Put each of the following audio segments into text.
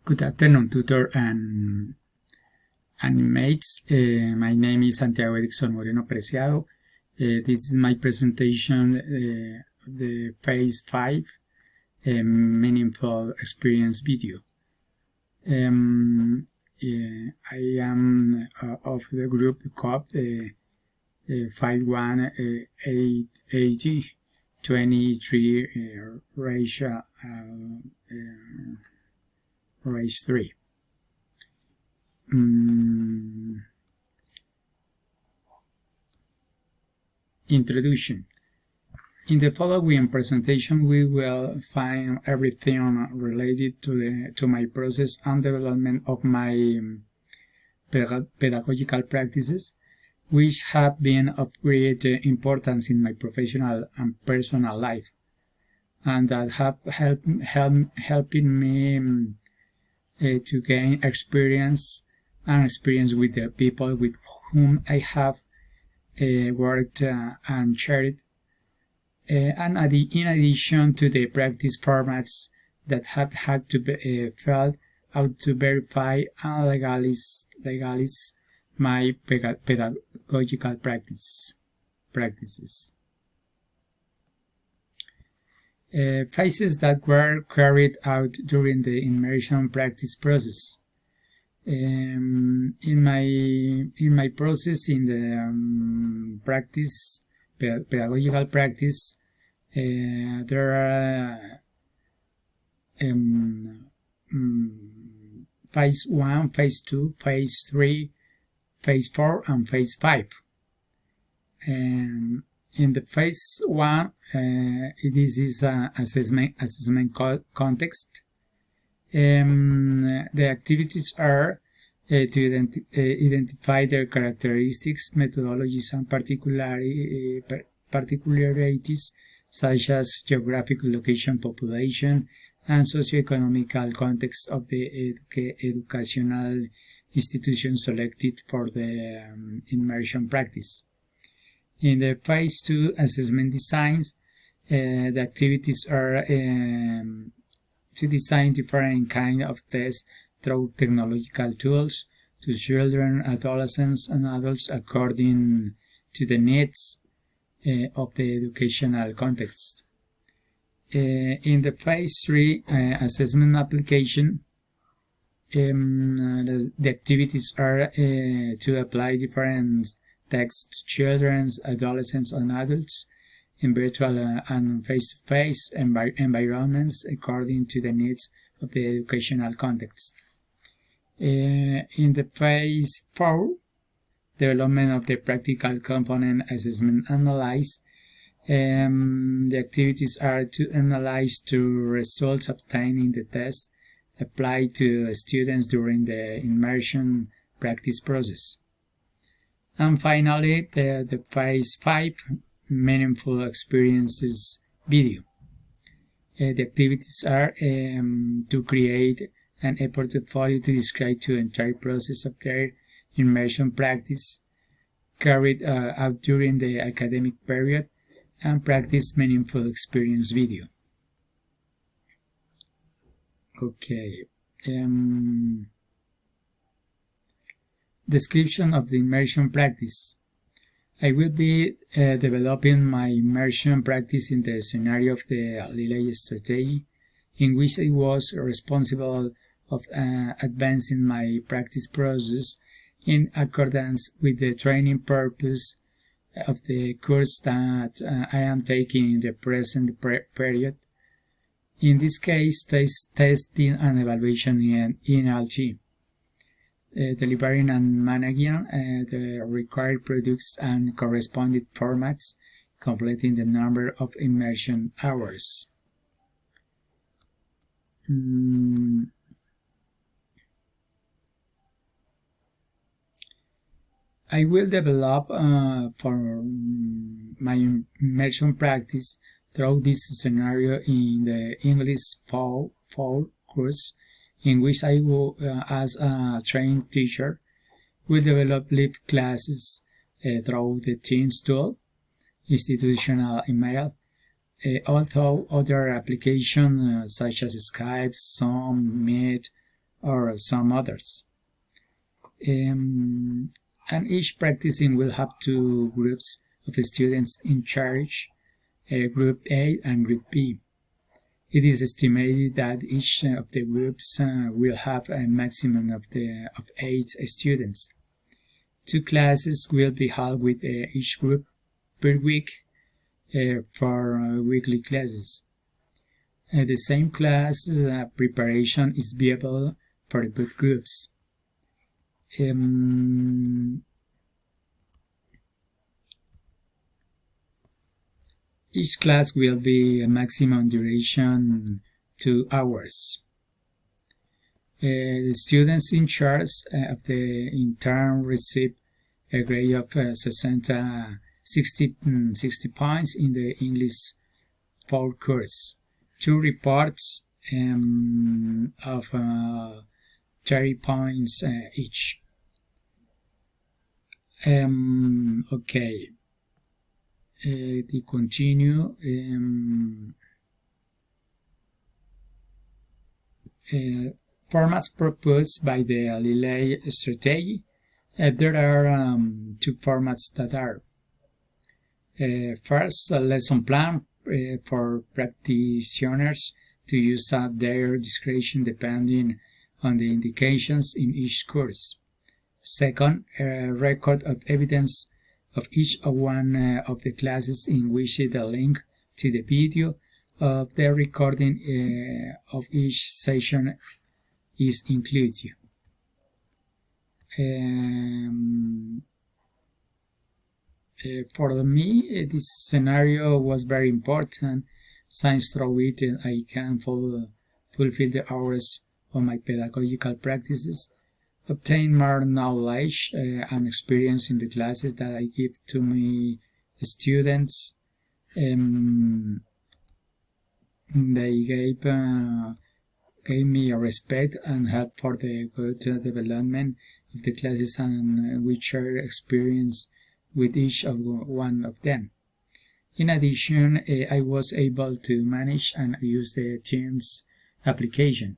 Good afternoon, tutor and mates. My name is Santiago Edixon Moreno Preciado. This is my presentation, the Phase 5 Meaningful Experience video. I am of the group COP 518023 ratio raise 3. Introduction. In the following presentation, we will find everything related to my process and development of my pedagogical practices, which have been of great importance in my professional and personal life, and that have helping me to gain experience with the people with whom I have worked and shared, and in addition to the practice formats that have had to be filled out to verify and legalize my pedagogical practices. Phases that were carried out during the immersion practice process. In my process in the pedagogical practice, there are Phase 1, Phase 2, Phase 3, Phase 4, and Phase 5. In the Phase 1, this is an assessment context. The activities are to identify their characteristics, methodologies, and particularities such as geographic location, population, and socioeconomic context of the educational institution selected for the immersion practice. In the Phase 2 assessment designs, the activities are to design different kinds of tests through technological tools to children, adolescents, and adults according to the needs of the educational context. In the Phase 3 assessment application, the activities are to apply different texts to children, adolescents, and adults in virtual and face-to-face environments according to the needs of the educational context. In the Phase 4, development of the practical component assessment analyze, the activities are to analyze the results obtained in the test applied to students during the immersion practice process. And finally, the Phase 5 Meaningful Experiences video. The activities are to create an e-portfolio to describe the entire process of their immersion practice carried out during the academic period, and practice meaningful experience video. Okay. Description of the immersion practice. I will be developing my immersion practice in the scenario of the delay strategy, in which I was responsible of advancing my practice process in accordance with the training purpose of the course that I am taking in the present period. In this case, testing and evaluation in NLG. Delivering and managing the required products and corresponding formats, completing the number of immersion hours. I will develop for my immersion practice through this scenario in the English 4 course, in which I will, as a trained teacher, will develop live classes through the Teams tool, institutional email, although other applications such as Skype, Zoom, Meet, or some others. And each practicing will have two groups of students in charge, Group A and Group B. It is estimated that each of the groups will have a maximum of 8 students. 2 classes will be held with each group per week for weekly classes. The same class preparation is viable for both groups. Each class will be a maximum duration 2 hours. The students in charge of the intern receive a grade of 60 points in the English 4 course, 2 reports of 30 points each. Okay. To continue, formats proposed by the Lillet strategy. There are 2 formats that are first, a lesson plan for practitioners to use at their discretion depending on the indications in each course. Second, a record of evidence of each one of the classes in which the link to the video of the recording of each session is included. For me, this scenario was very important, since through it I can fulfill the hours of my pedagogical practices, obtain more knowledge and experience in the classes that I give to my students. They gave me a respect and help for the good development of the classes, and we share experience with each one of them. In addition, I was able to manage and use the Teams application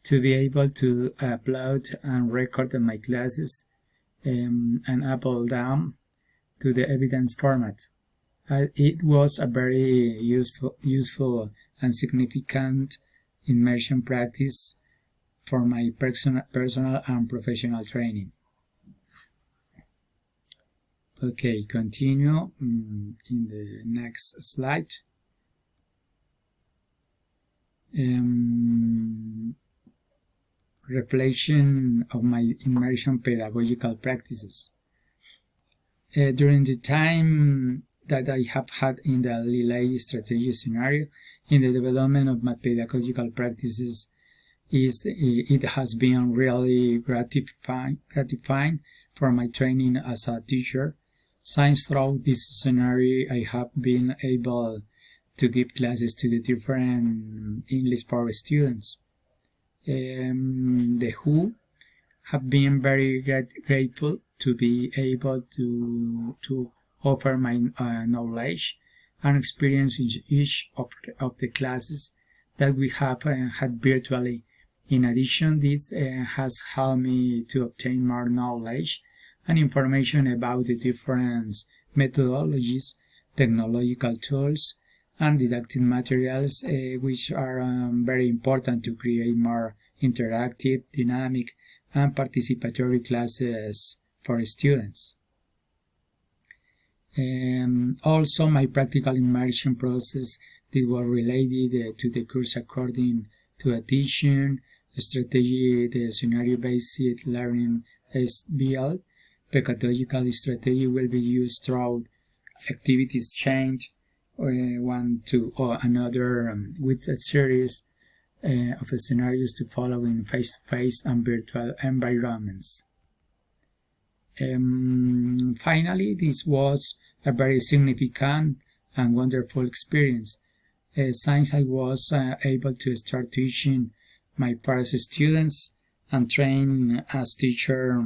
to be able to upload and record my classes and upload them to the evidence format. It was a very useful and significant immersion practice for my personal and professional training. Okay, continue in the next slide. Reflection of my immersion pedagogical practices. During the time that I have had in the Lillet strategy scenario in the development of my pedagogical practices, it has been really gratifying for my training as a teacher, since through this scenario I have been able to give classes to the different English 4 students. The who have been very grateful to be able to offer my knowledge and experience in each of the classes that we have had virtually. In addition, this has helped me to obtain more knowledge and information about the different methodologies, technological tools, and didactic materials, which are very important to create more interactive, dynamic, and participatory classes for students. Also, my practical immersion process that was related to the course according to a teaching strategy, the scenario-based learning SBL. Pedagogical strategy will be used throughout activities change one to another with a series of scenarios to follow in face-to-face and virtual environments. Finally, this was a very significant and wonderful experience, since I was able to start teaching my first students and train as teacher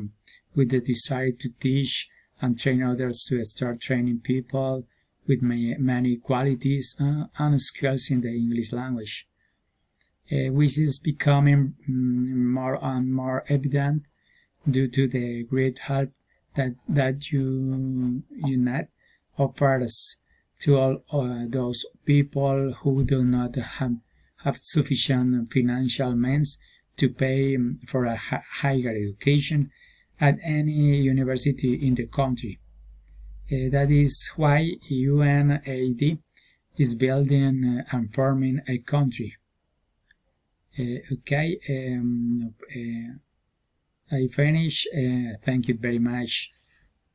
with the desire to teach and train others to start training people with many qualities and skills in the English language. which is becoming more and more evident due to the great help that UNET offers to all those people who do not have sufficient financial means to pay for a higher education at any university in the country. That is why UNAID is building and forming a country. Okay, I finish. Thank you very much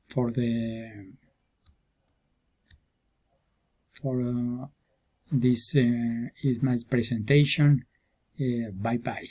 for this is my presentation. Bye bye.